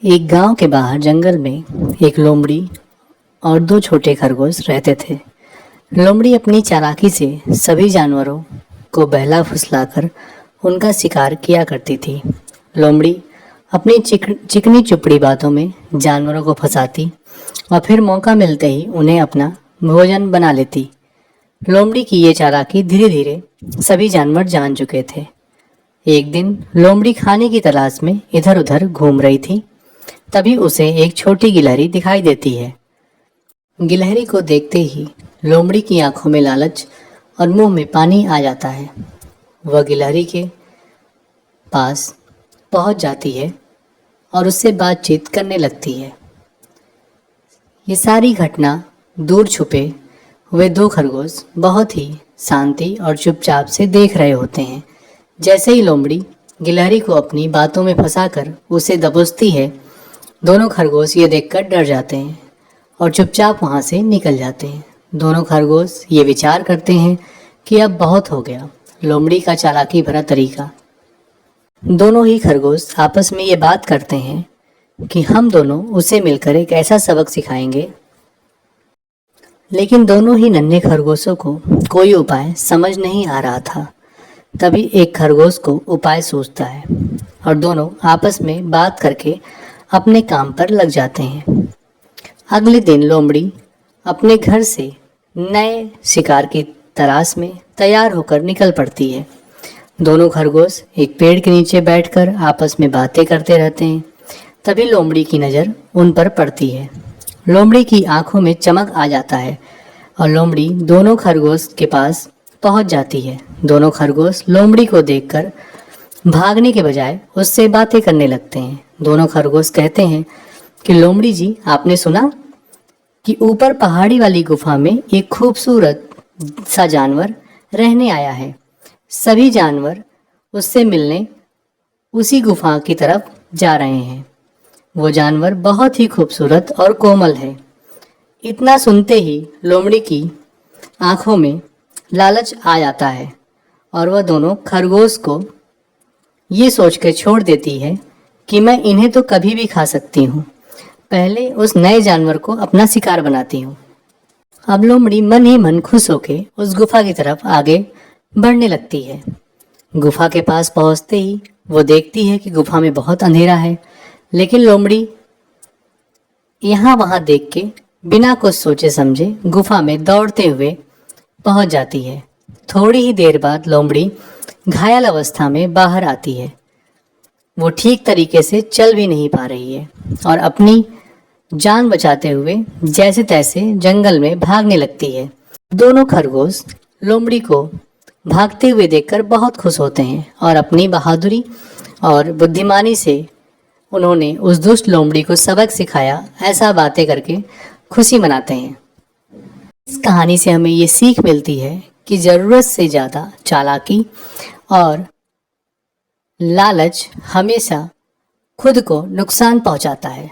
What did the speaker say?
एक गांव के बाहर जंगल में एक लोमड़ी और दो छोटे खरगोश रहते थे। लोमड़ी अपनी चालाकी से सभी जानवरों को बहला फुसलाकर उनका शिकार किया करती थी। लोमड़ी अपनी चिकनी चुपड़ी बातों में जानवरों को फंसाती और फिर मौका मिलते ही उन्हें अपना भोजन बना लेती। लोमड़ी की ये चालाकी धीरे धीरे सभी जानवर जान चुके थे। एक दिन लोमड़ी खाने की तलाश में इधर उधर घूम रही थी। तभी उसे एक छोटी गिलहरी दिखाई देती है। गिलहरी को देखते ही लोमड़ी की आंखों में लालच और मुंह में पानी आ जाता है। वह गिलहरी के पास पहुंच जाती है और उससे बातचीत करने लगती है। ये सारी घटना दूर छुपे हुए दो खरगोश बहुत ही शांति और चुपचाप से देख रहे होते हैं। जैसे ही लोमड़ी गिलहरी को अपनी बातों में फंसाकर उसे दबोचती है, दोनों खरगोश ये देखकर डर जाते हैं और चुपचाप वहाँ से निकल जाते हैं। दोनों खरगोश ये विचार करते हैं कि अब बहुत हो गया लोमड़ी का चालाकी भरा तरीका। दोनों ही खरगोश आपस में ये बात करते हैं कि हम दोनों उसे मिलकर एक ऐसा सबक सिखाएंगे। लेकिन दोनों ही नन्हे खरगोशों को कोई उपाय समझ नहीं आ रहा था। तभी एक खरगोश को उपाय सूझता है और दोनों आपस में बात करके अपने काम पर लग जाते हैं। अगले दिन लोमड़ी अपने घर से नए शिकार की तलाश में तैयार होकर निकल पड़ती है। दोनों खरगोश एक पेड़ के नीचे बैठकर आपस में बातें करते रहते हैं। तभी लोमड़ी की नज़र उन पर पड़ती है। लोमड़ी की आंखों में चमक आ जाता है और लोमड़ी दोनों खरगोश के पास पहुंच जाती है। दोनों खरगोश लोमड़ी को देखकर भागने के बजाय उससे बातें करने लगते हैं। दोनों खरगोश कहते हैं कि लोमड़ी जी, आपने सुना कि ऊपर पहाड़ी वाली गुफा में एक खूबसूरत सा जानवर रहने आया है। सभी जानवर उससे मिलने उसी गुफा की तरफ जा रहे हैं। वो जानवर बहुत ही खूबसूरत और कोमल है। इतना सुनते ही लोमड़ी की आंखों में लालच आ जाता है और वह दोनों खरगोश को ये सोचकर छोड़ देती है कि मैं इन्हें तो कभी भी खा सकती हूँ। पहले उस नए जानवर को अपना शिकार बनाती हूँ। अब लोमड़ी मन ही मन खुश होकर उस गुफा की तरफ आगे बढ़ने लगती है। गुफा के पास पहुँचते ही वो देखती है कि गुफा में बहुत अंधेरा है। लेकिन लोमड़ी यहाँ वहाँ देख के बिना कुछ सोचे समझे गुफा में दौड़ते हुए पहुँच जाती है। थोड़ी ही देर बाद लोमड़ी घायल अवस्था में बाहर आती है। वो ठीक तरीके से चल भी नहीं पा रही है और अपनी जान बचाते हुए जैसे तैसे जंगल में भागने लगती है। दोनों खरगोश लोमड़ी को भागते हुए देखकर बहुत खुश होते हैं और अपनी बहादुरी और बुद्धिमानी से उन्होंने उस दुष्ट लोमड़ी को सबक सिखाया, ऐसा बातें करके खुशी मनाते हैं। इस कहानी से हमें ये सीख मिलती है कि ज़रूरत से ज़्यादा चालाकी और लालच हमेशा खुद को नुकसान पहुंचाता है।